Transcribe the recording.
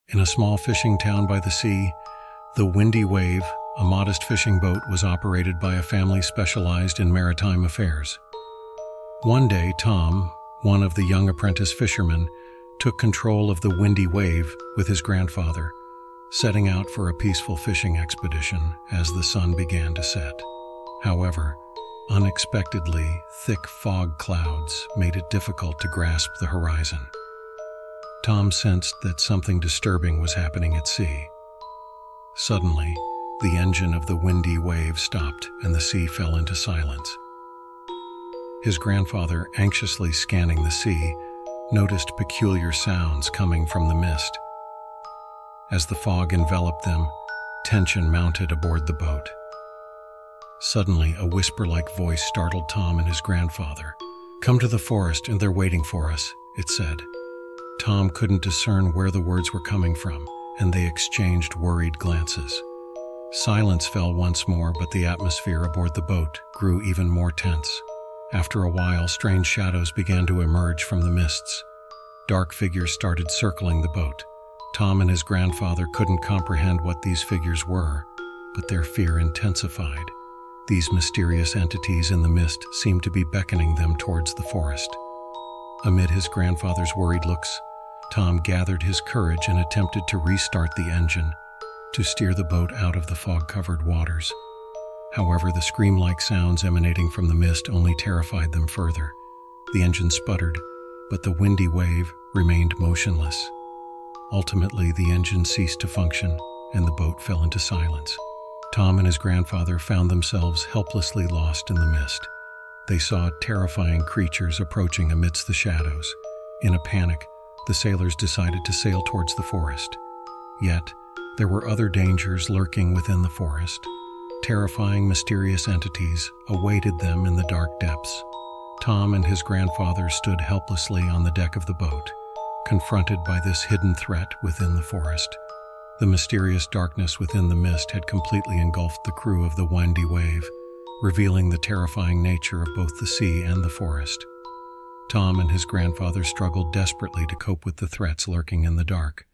In a small fishing town by the sea, the Windy Wave, a modest fishing boat, was operated by a family specialized in maritime affairs. One day, Tom, one of the young apprentice fishermen, took control of the Windy Wave with his grandfather, setting out for a peaceful fishing expedition as the sun began to set. However, unexpectedly, thick fog clouds made it difficult to grasp the horizon. Tom sensed that something disturbing was happening at sea. Suddenly, the engine of the Windy Wave stopped and the sea fell into silence. His grandfather, anxiously scanning the sea, noticed peculiar sounds coming from the mist. As the fog enveloped them, tension mounted aboard the boat. Suddenly, a whisper-like voice startled Tom and his grandfather. "Come to the forest, and they're waiting for us," it said. Tom couldn't discern where the words were coming from, and they exchanged worried glances. Silence fell once more, but the atmosphere aboard the boat grew even more tense. After a while, strange shadows began to emerge from the mists. Dark figures started circling the boat. Tom and his grandfather couldn't comprehend what these figures were, but their fear intensified. These mysterious entities in the mist seemed to be beckoning them towards the forest. Amid his grandfather's worried looks, Tom gathered his courage and attempted to restart the engine to steer the boat out of the fog-covered waters. However, the scream-like sounds emanating from the mist only terrified them further. The engine sputtered, but the Windy Wave remained motionless. Ultimately, the engine ceased to function, and the boat fell into silence. Tom and his grandfather found themselves helplessly lost in the mist. They saw terrifying creatures approaching amidst the shadows. In a panic, the sailors decided to sail towards the forest. Yet, there were other dangers lurking within the forest. Terrifying, mysterious entities awaited them in the dark depths. Tom and his grandfather stood helplessly on the deck of the boat, confronted by this hidden threat within the forest. The mysterious darkness within the mist had completely engulfed the crew of the Windy Wave, revealing the terrifying nature of both the sea and the forest. Tom and his grandfather struggled desperately to cope with the threats lurking in the dark.